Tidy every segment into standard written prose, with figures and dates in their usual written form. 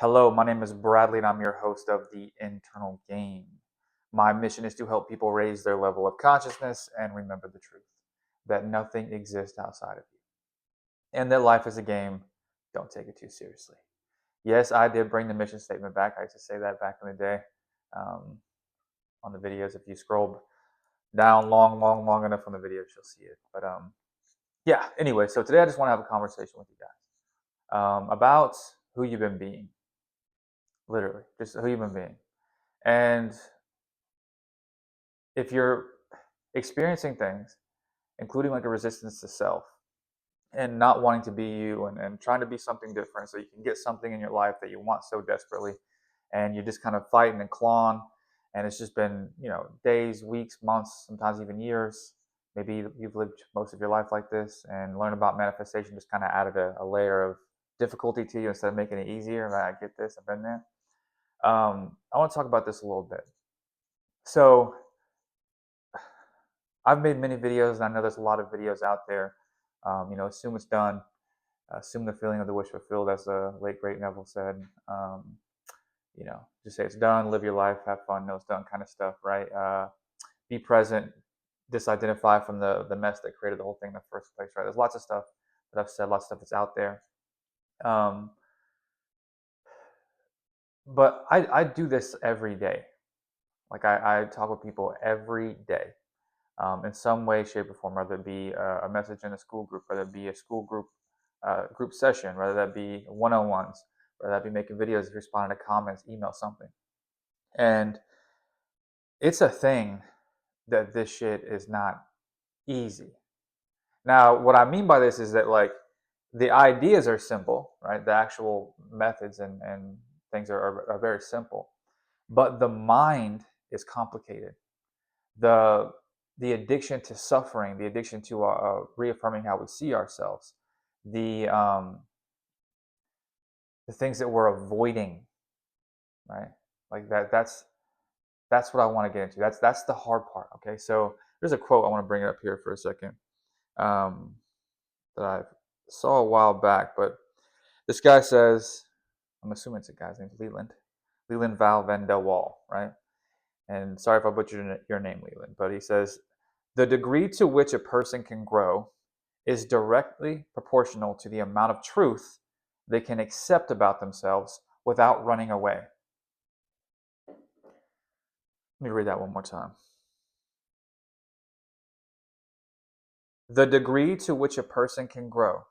Hello, my name is Bradley and I'm your host of The Internal Game. My mission is to help people raise their level of consciousness and remember the truth that nothing exists outside of you and that life is a game. Don't take it too seriously. Yes, I did bring the mission statement back. I used to say that back in the day um, on the videos. If you scroll down long enough on the videos, you'll see it. But yeah, anyway, so today I just want to have a conversation with you guys about who you've been being. Literally, just who you've been being. And if you're experiencing things, including like a resistance to self and not wanting to be you and trying to be something different so you can get something in your life that you want so desperately, and you're just kind of fighting and clawing, and it's just been, days, weeks, months, sometimes even years. Maybe you've lived most of your life like this, and learn about manifestation just kind of added a layer of difficulty to you instead of making it easier. Right? I get this, I've been there. I want to talk about this a little bit. So I've made many videos, and I know there's a lot of videos out there. Assume it's done. Assume the feeling of the wish fulfilled, as the late great Neville said. Just say it's done, live your life, have fun, know it's done, kind of stuff, right? Be present, disidentify from the mess that created the whole thing in the first place, right? There's lots of stuff that I've said, lots of stuff that's out there. But I do this every day. Like I talk with people every day. In some way, shape, or form, whether it be a message in a school group, whether it be a school group session, whether that be one-on-ones, whether that be making videos, responding to comments, email, something. And it's a thing that this shit is not easy. Now, what I mean by this is that, like, the ideas are simple, right? The actual methods and things are very simple, but the mind is complicated. The the addiction to suffering, the addiction to reaffirming how we see ourselves, the um, the things that we're avoiding, right? Like that. That's what I want to get into. That's the hard part. Okay, so there's a quote I want to bring it up here for a second um, that I saw a while back, but this guy says, I'm assuming it's a guy's name, Leland Val Van Del Wall, right? And sorry if I butchered your name, Leland, but he says, the degree to which a person can grow is directly proportional to the amount of truth they can accept about themselves without running away. Let me read that one more time. The degree to which a person can grow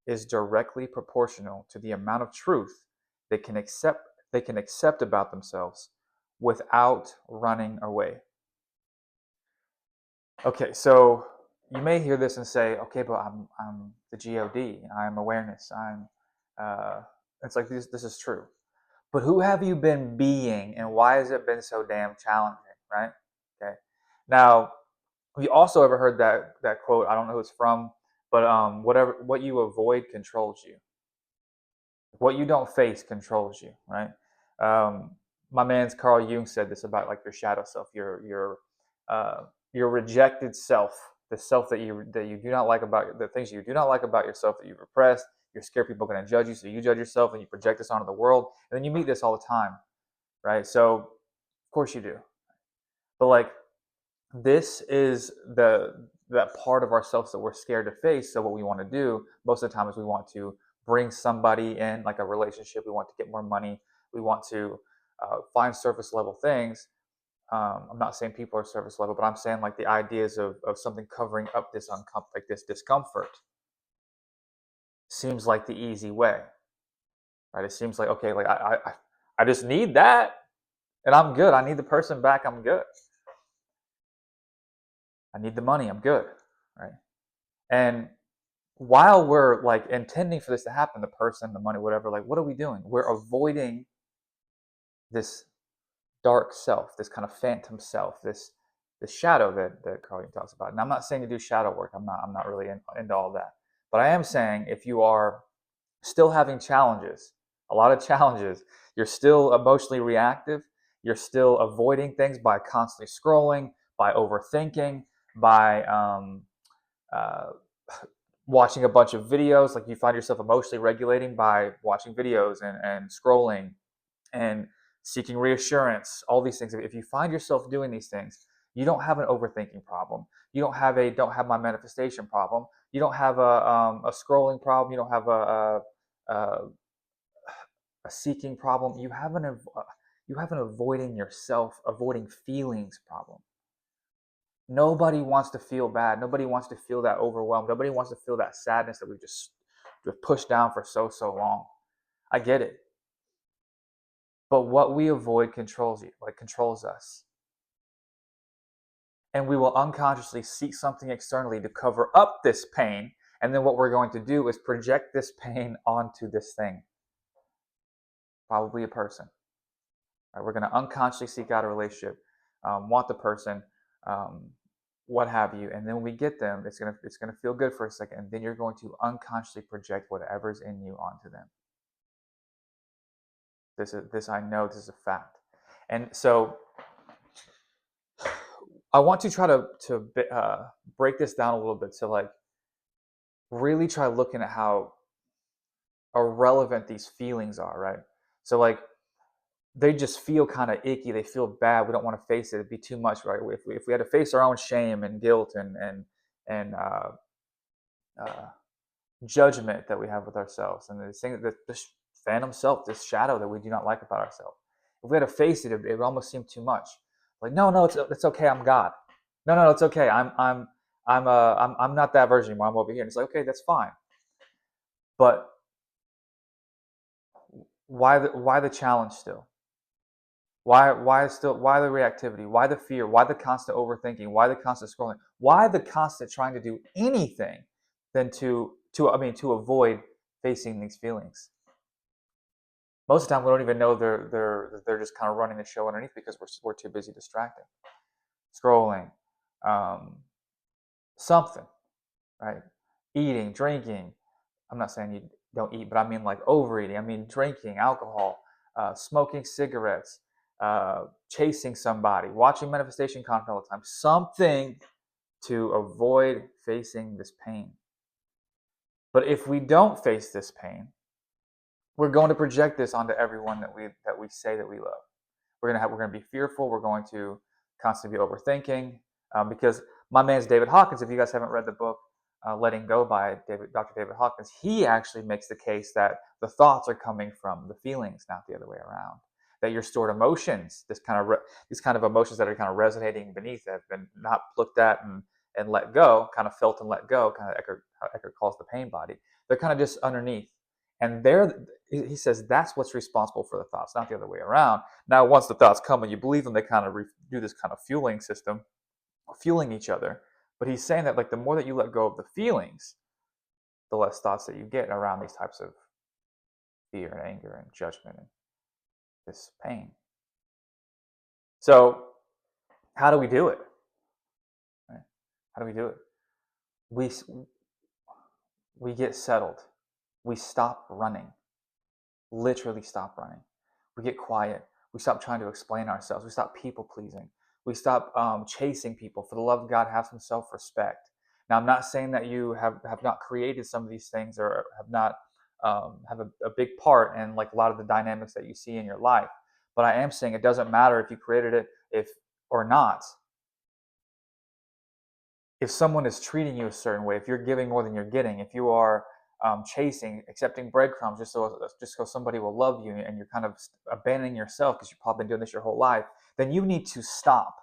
is directly proportional to the amount of truth they can accept about themselves without running away. Okay, so you may hear this and say, okay, but I'm the God, I'm awareness, it's like this is true. But who have you been being, and why has it been so damn challenging, right? Okay. Now, have you also ever heard that quote? I don't know who it's from, but what you avoid controls you. What you don't face controls you, right? Um, my man's Carl Jung said this about like your shadow self, your rejected self, the self that you do not like about the things you do not like about yourself that you've repressed. You're scared people are going to judge you, so you judge yourself and you project this onto the world. And then you meet this all the time, right? So of course you do, but like this is that part of ourselves that we're scared to face. So what we want to do most of the time is we want to bring somebody in, like a relationship. We want to get more money. We want to find surface level things. I'm not saying people are surface level, but I'm saying like the ideas of something covering up this like this discomfort seems like the easy way, right? It seems like, okay, like I just need that and I'm good. I need the person back. I'm good. I need the money. I'm good, right? And while we're like intending for this to happen, the person, the money, whatever, like what are we doing? We're avoiding this dark self, this kind of phantom self, this shadow that Carl Jung talks about. And I'm not saying to do shadow work. I'm not really into all that. But I am saying if you are still having challenges, a lot of challenges, you're still emotionally reactive, you're still avoiding things by constantly scrolling, by overthinking, by watching a bunch of videos, like you find yourself emotionally regulating by watching videos and scrolling and seeking reassurance, all these things. If you find yourself doing these things, you don't have an overthinking problem. You don't have my manifestation problem. You don't have a scrolling problem. You don't have a, a seeking problem. You have an avoiding yourself, avoiding feelings problem. Nobody wants to feel bad. Nobody wants to feel that overwhelmed. Nobody wants to feel that sadness that we've just pushed down for so long. I get it. But what we avoid controls you, like controls us. And we will unconsciously seek something externally to cover up this pain. And then what we're going to do is project this pain onto this thing, probably a person. Right? We're going to unconsciously seek out a relationship, want the person, um, what have you, and then when we get them, it's gonna feel good for a second, and then you're going to unconsciously project whatever's in you onto them. This I know, this is a fact, and so I want to try to break this down a little bit to like really try looking at how irrelevant these feelings are, right? So like they just feel kind of icky. They feel bad. We don't want to face it. It'd be too much, right? If we had to face our own shame and guilt and uh, judgment that we have with ourselves and this thing, this phantom self, this shadow that we do not like about ourselves. If we had to face it, it would almost seem too much. Like, no, it's okay. I'm God. No, it's okay. I'm not that version anymore. I'm over here. And it's like, okay, that's fine. But why the challenge still? Why the reactivity? Why the fear? Why the constant overthinking? Why the constant scrolling? Why the constant trying to do anything than to avoid facing these feelings? Most of the time we don't even know they're just kind of running the show underneath because we're too busy distracting, scrolling, um, something, right? Eating, drinking. I'm not saying you don't eat, but I mean like overeating. I mean drinking, alcohol, smoking cigarettes, chasing somebody, watching manifestation content all the time. Something to avoid facing this pain. But if we don't face this pain, we're going to project this onto everyone that we say that we love. We're gonna be fearful. We're going to constantly be overthinking because my man's David Hawkins. If you guys haven't read the book Letting Go by Dr. David Hawkins, he actually makes the case that the thoughts are coming from the feelings, not the other way around. That your stored emotions, these kind of emotions that are kind of resonating beneath, that have been not looked at and let go, kind of felt and let go, kind of how Eckhart calls the pain body. They're kind of just underneath, and he says that's what's responsible for the thoughts, not the other way around. Now, once the thoughts come and you believe them, they kind of do this kind of fueling system, fueling each other. But he's saying that like the more that you let go of the feelings, the less thoughts that you get around these types of fear and anger and judgment and this pain. So, how do we do it? Right? How do we do it? We we get settled. We stop running. Literally stop running. We get quiet. We stop trying to explain ourselves. We stop people pleasing. We stop chasing people. For the love of God, have some self respect. Now, I'm not saying that you have not created some of these things or have not have a big part in like a lot of the dynamics that you see in your life. But I am saying it doesn't matter if you created it if or not. If someone is treating you a certain way, if you're giving more than you're getting, if you are chasing, accepting breadcrumbs just so somebody will love you, and you're kind of abandoning yourself because you've probably been doing this your whole life, then you need to stop.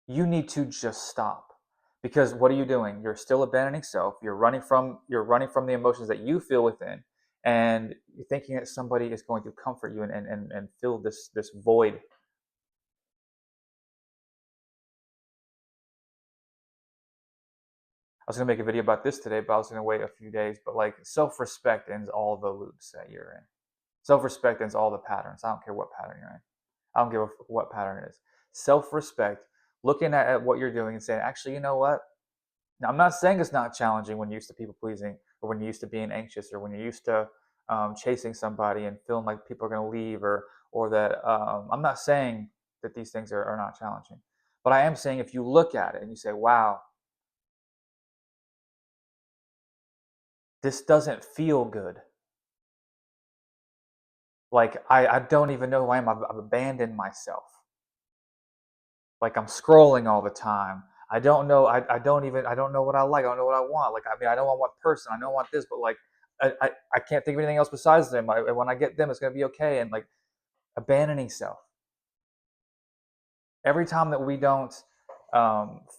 You need to just stop, because what are you doing? You're still abandoning self. You're running from the emotions that you feel within, and you're thinking that somebody is going to comfort you and fill this void. I was gonna make a video about this today, but I was gonna wait a few days. But like self-respect ends all the loops that you're in. Self-respect ends all the patterns. I don't care what pattern you're in. I don't give what pattern it is. Self-respect, looking at what you're doing and saying, actually, you know what? Now, I'm not saying it's not challenging when you're used to people pleasing, or when you're used to being anxious, or when you're used to chasing somebody and feeling like people are going to leave, or that I'm not saying that these things are not challenging. But I am saying if you look at it and you say, wow, this doesn't feel good. Like I don't even know who I am. I've abandoned myself. Like I'm scrolling all the time. I don't know. I don't know what I like. I don't know what I want. Like I mean, I know I want person. I know I want this, but like I can't think of anything else besides them. When I get them, it's gonna be okay. And like abandoning self. Every time that we don't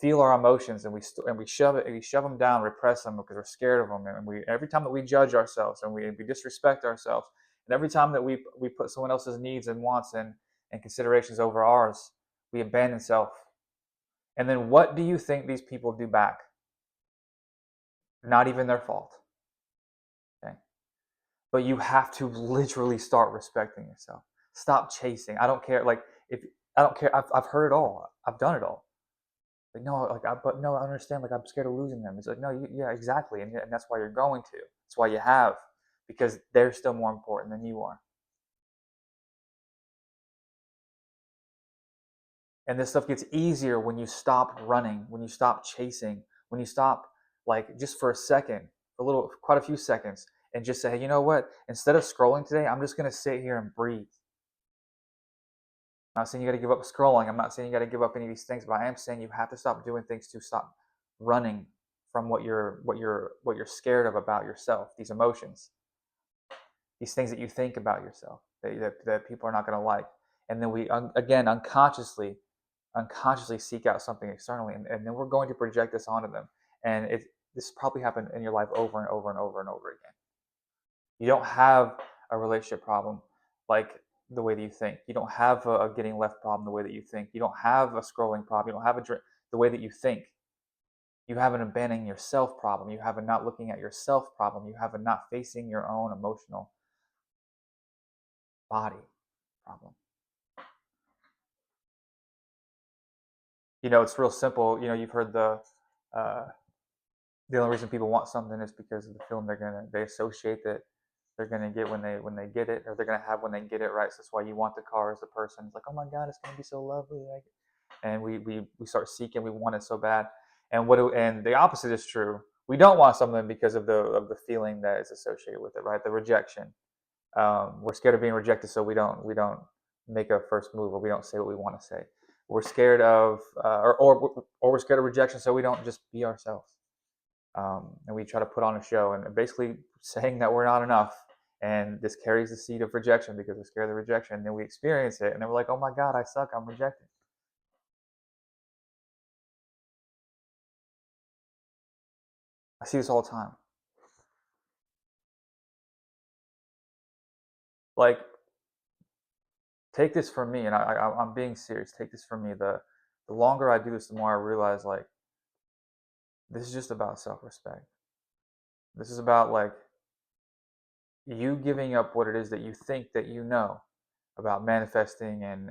feel our emotions and we shove them down, repress them because we're scared of them, and we every time that we judge ourselves and we disrespect ourselves, and every time that we put someone else's needs and wants and considerations over ours, we abandon self. And then what do you think these people do back? Not even their fault. Okay, but you have to literally start respecting yourself. Stop chasing. I don't care. Like if I don't care. I've heard it all. I've done it all. Like no, but no, I understand. Like I'm scared of losing them. It's like no, yeah, exactly, and that's why you're going to. That's why you have, because they're still more important than you are. And this stuff gets easier when you stop running, when you stop chasing, when you stop like just for a second, quite a few seconds, and just say, hey, you know what? Instead of scrolling today, I'm just gonna sit here and breathe. I'm not saying you got to give up scrolling. I'm not saying you got to give up any of these things, but I am saying you have to stop doing things to stop running from what you're scared of about yourself. These emotions, these things that you think about yourself that people are not going to like, and then we again unconsciously seek out something externally, and then we're going to project this onto them. And this probably happened in your life over and over and over and over again. You don't have a relationship problem like the way that you think. You don't have a getting left problem the way that you think. You don't have a scrolling problem. You don't have a drink the way that you think. You have an abandoning yourself problem. You have a not looking at yourself problem. You have a not facing your own emotional body problem. It's real simple. You've heard the only reason people want something is because of the feeling they associate that they're gonna get when they get it, or they're gonna have when they get it, right? So that's why you want the car as a person. It's like, oh my god, it's gonna be so lovely, like, and we start seeking, we want it so bad. And the opposite is true. We don't want something because of the feeling that is associated with it, right? The rejection. We're scared of being rejected, so we don't make a first move, or we don't say what we want to say. We're scared of, or we're scared of rejection, so we don't just be ourselves. And we try to put on a show and basically saying that we're not enough. And this carries the seed of rejection because we're scared of the rejection. And then we experience it, and then we're like, oh my God, I suck, I'm rejected. I see this all the time. Like, take this from me, and I'm being serious. Take this from me. The longer I do this, the more I realize, like, this is just about self respect. This is about, like, you giving up what it is that you think that you know about manifesting and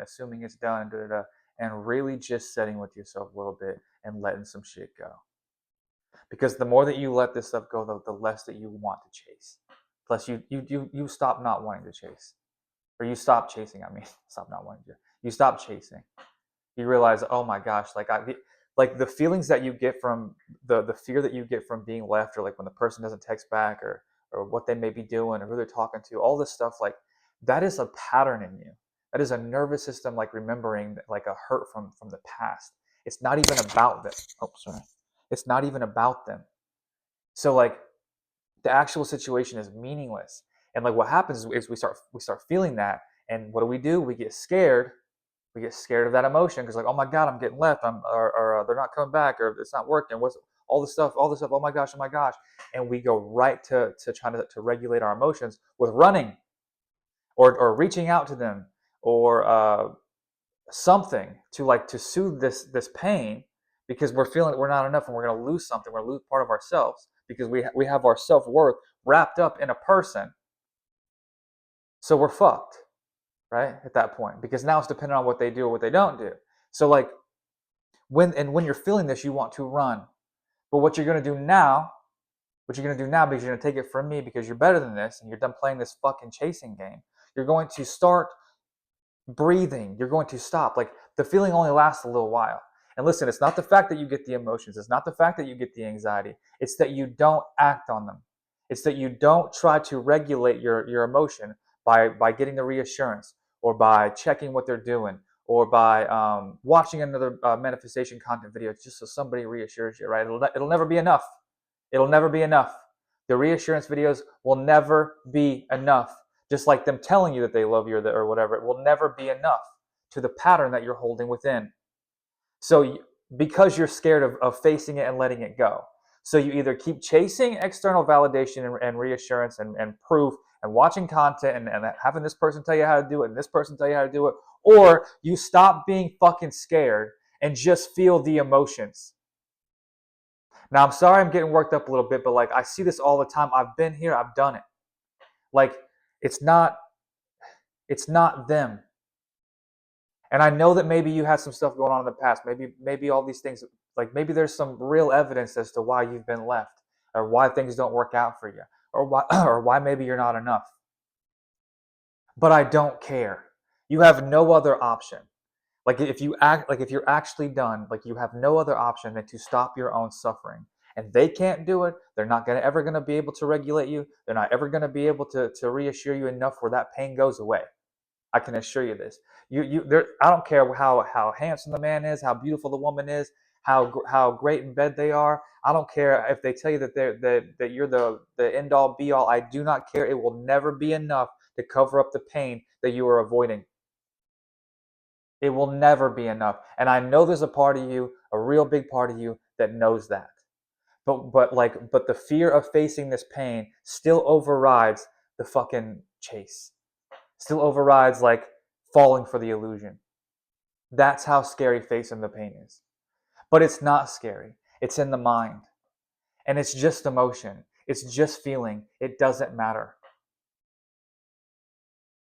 assuming it's done, da, da, da, and really just setting with yourself a little bit and letting some shit go. Because the more that you let this stuff go, the less that you want to chase. Plus, you stop not wanting to chase, or you stop chasing. I mean, stop not wanting to. You stop chasing. You realize, oh my gosh, like the feelings that you get from the fear that you get from being left, or like when the person doesn't text back, or what they may be doing, or who they're talking to, all this stuff, like that is a pattern in you. That is a nervous system, like remembering like a hurt from the past. It's not even about them. Oh, sorry. It's not even about them. So like the actual situation is meaningless. And like what happens is we start feeling that, and what do? We get scared. We get scared of that emotion because like, oh my god, I'm getting left. Or they're not coming back, or it's not working. What's all this stuff? Oh my gosh, and we go right to trying to regulate our emotions with running, or reaching out to them, or something to soothe this pain, because we're feeling that we're not enough and we're going to lose something. We're going to lose part of ourselves because we have our self worth wrapped up in a person. So we're fucked, right? At that point, because now it's dependent on what they do or what they don't do. So like when you're feeling this, you want to run. But what you're going to do now, because you're going to take it from me because you're better than this and you're done playing this fucking chasing game, you're going to start breathing. You're going to stop. Like the feeling only lasts a little while. And listen, it's not the fact that you get the emotions, it's not the fact that you get the anxiety, it's that you don't act on them. It's that you don't try to regulate your emotion by getting the reassurance, or by checking what they're doing, or by watching another manifestation content video just so somebody reassures you, right? It'll never be enough. It'll never be enough. The reassurance videos will never be enough. Just like them telling you that they love you, or whatever, it will never be enough to the pattern that you're holding within. So because you're scared of facing it and letting it go. So you either keep chasing external validation and reassurance and proof, and watching content and having this person tell you how to do it and this person tell you how to do it, or you stop being fucking scared and just feel the emotions. Now, I'm sorry I'm getting worked up a little bit, but like I see this all the time. I've been here, I've done it. Like it's not them. And I know that maybe you had some stuff going on in the past. Maybe all these things, like maybe there's some real evidence as to why you've been left, or why things don't work out for you, or why or why maybe you're not enough. But I don't care. You have no other option. Like if you're actually done, like you have no other option than to stop your own suffering. And they can't do it. They're not ever going to be able to regulate you. They're not ever going to be able to reassure you enough where that pain goes away. I can assure you this. I don't care how handsome the man is, how beautiful the woman is, how great in bed they are. I don't care if they tell you that you're the end all be all. I do not care. It will never be enough to cover up the pain that you are avoiding. It will never be enough. And I know there's a part of you, a real big part of you, that knows that. But the fear of facing this pain still overrides the fucking chase. Still overrides like falling for the illusion. That's how scary facing the pain is. But it's not scary. It's in the mind. And it's just emotion. It's just feeling. It doesn't matter.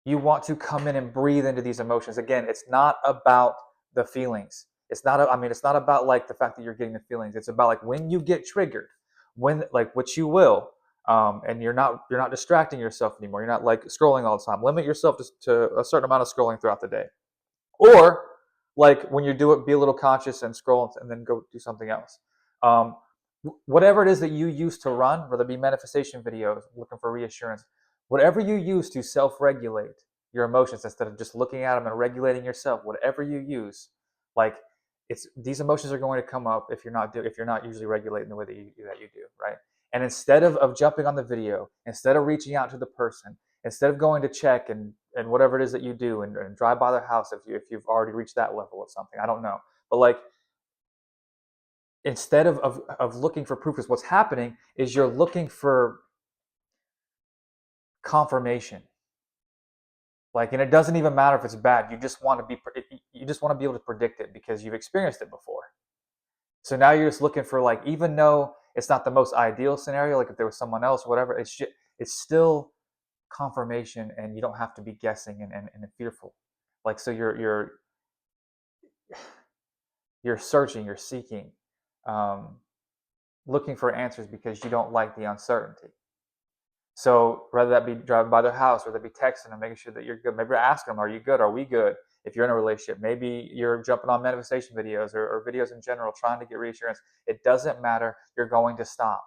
You want to come in and breathe into these emotions. Again, it's not about the feelings. It's not about like the fact that you're getting the feelings. It's about like when you get triggered, which you will, and you're not distracting yourself anymore. You're not like scrolling all the time. Limit yourself to a certain amount of scrolling throughout the day. Or like when you do it, be a little conscious and scroll and then go do something else. Um, Whatever it is that you use to run, whether it be manifestation videos, looking for reassurance, whatever you use to self-regulate your emotions instead of just looking at them and regulating yourself, whatever you use, like these emotions are going to come up if you're not usually regulating the way that you do, right? And instead of jumping on the video, instead of reaching out to the person, instead of going to check and whatever it is that you do and drive by their house if you've already reached that level of something, I don't know, but like instead of looking for proof, is what's happening is you're looking for confirmation. Like, and it doesn't even matter if it's bad. You just want to be able to predict it because you've experienced it before. So now you're just looking for, like, even though it's not the most ideal scenario, like if there was someone else or whatever, it's still confirmation, and you don't have to be guessing and fearful. Like, so you're searching, you're seeking, looking for answers because you don't like the uncertainty. So whether that be driving by their house, whether that be texting them, making sure that you're good, maybe ask them, are you good? Are we good? If you're in a relationship, maybe you're jumping on manifestation videos or videos in general, trying to get reassurance. It doesn't matter. You're going to stop.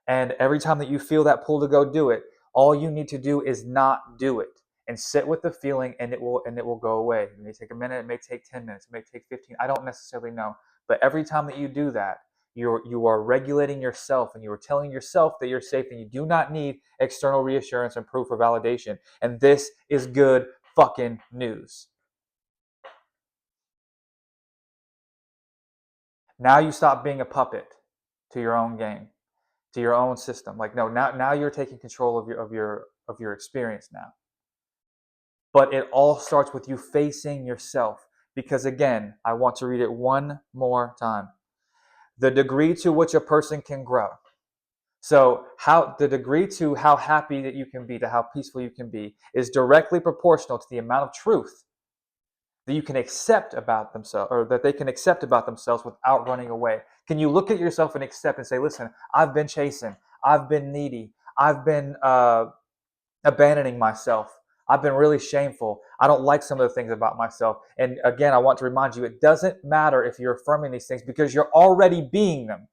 And every time that you feel that pull to go do it, all you need to do is not do it and sit with the feeling, and it will go away. It may take a minute, it may take 10 minutes, it may take 15. I don't necessarily know. But every time that you do that, you are regulating yourself, and you are telling yourself that you're safe and you do not need external reassurance and proof or validation. And this is good fucking news. Now you stop being a puppet to your own game, to your own system. Like, no, now you're taking control of your experience now. But it all starts with you facing yourself. Because again, I want to read it one more time. The degree to which a person can grow. So the degree to how happy that you can be, to how peaceful you can be, is directly proportional to the amount of truth that you can accept about themselves, or that they can accept about themselves without running away. Can you look at yourself and accept and say, listen, I've been chasing, I've been needy, I've been abandoning myself, I've been really shameful. I don't like some of the things about myself. And again, I want to remind you, it doesn't matter if you're affirming these things because you're already being them.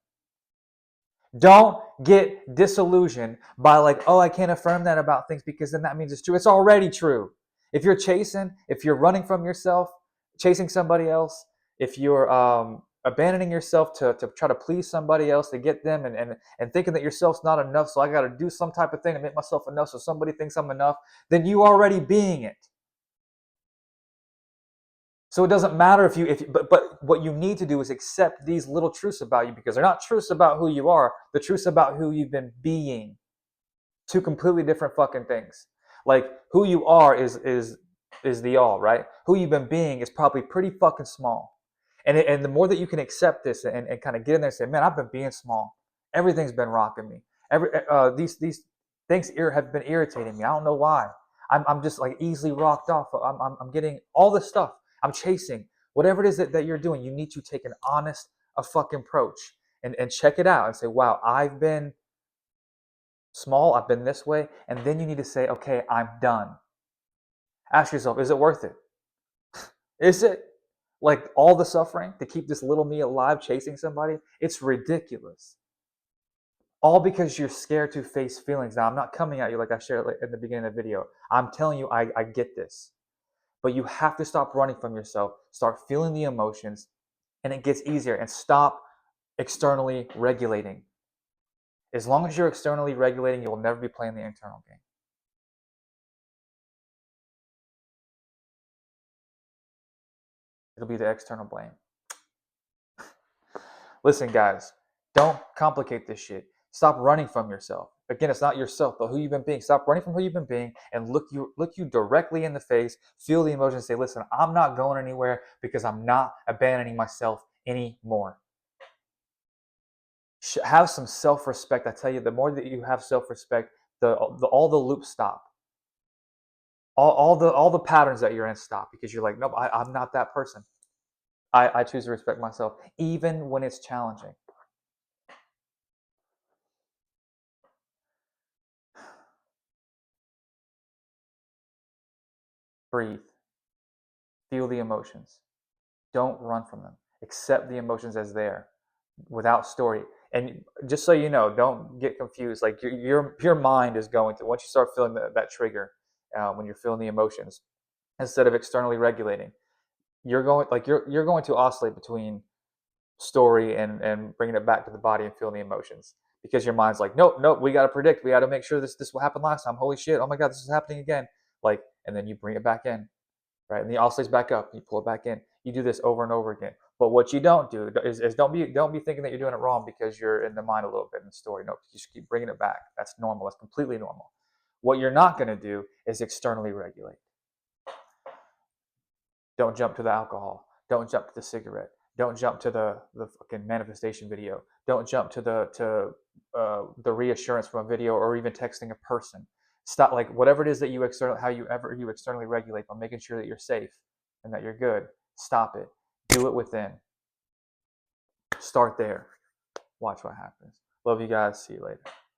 Don't get disillusioned by like, oh, I can't affirm that about things because then that means it's true. It's already true. If you're chasing, if you're running from yourself, chasing somebody else, if you're abandoning yourself to try to please somebody else to get them and thinking that yourself's not enough, so I got to do some type of thing to make myself enough so somebody thinks I'm enough, then you already being it. So it doesn't matter but what you need to do is accept these little truths about you because they're not truths about who you are, the truths about who you've been being. Two completely different fucking things. Like who you are is the all, right? Who you've been being is probably pretty fucking small. And the more that you can accept this and kind of get in there and say, man, I've been being small. Everything's been rocking me. These things have been irritating me. I don't know why. I'm just like easily rocked off. I'm getting all this stuff. I'm chasing whatever it is that you're doing. You need to take an honest, a fucking approach and check it out and say, wow, I've been small, I've been this way, and then you need to say, okay, I'm done. Ask yourself, is it worth it? Is it? Like all the suffering to keep this little me alive chasing somebody? It's ridiculous. All because you're scared to face feelings. Now, I'm not coming at you like I shared in the beginning of the video. I'm telling you, I get this. But you have to stop running from yourself, start feeling the emotions, and it gets easier. And stop externally regulating. As long as you're externally regulating, you will never be playing the internal game. It'll be the external blame. Listen, guys, don't complicate this shit. Stop running from yourself. Again, it's not yourself, but who you've been being. Stop running from who you've been being and look you directly in the face, feel the emotion, and say, listen, I'm not going anywhere because I'm not abandoning myself anymore. Have some self-respect. I tell you, the more that you have self-respect, all the loops stop. All the patterns that you're in stop because you're like, nope, I'm not that person. I choose to respect myself, even when it's challenging. Breathe. Feel the emotions. Don't run from them. Accept the emotions as there, without story. And just so you know, don't get confused. Like your mind is going to, once you start feeling that trigger, when you're feeling the emotions, instead of externally regulating, you're going to oscillate between story and bringing it back to the body and feeling the emotions because your mind's like, nope, we got to predict, we got to make sure this will happen last time. Holy shit, oh my god, this is happening again. Like, and then you bring it back in, right? And the oscillates back up, you pull it back in. You do this over and over again. But what you don't do is don't be thinking that you're doing it wrong because you're in the mind a little bit in the story. No, you just keep bringing it back. That's normal. That's completely normal. What you're not going to do is externally regulate. Don't jump to the alcohol. Don't jump to the cigarette. Don't jump to the fucking manifestation video. Don't jump to the reassurance from a video or even texting a person. Stop, like whatever it is that you externally regulate by making sure that you're safe and that you're good. Stop it. Do it within. Start there. Watch what happens. Love you guys. See you later.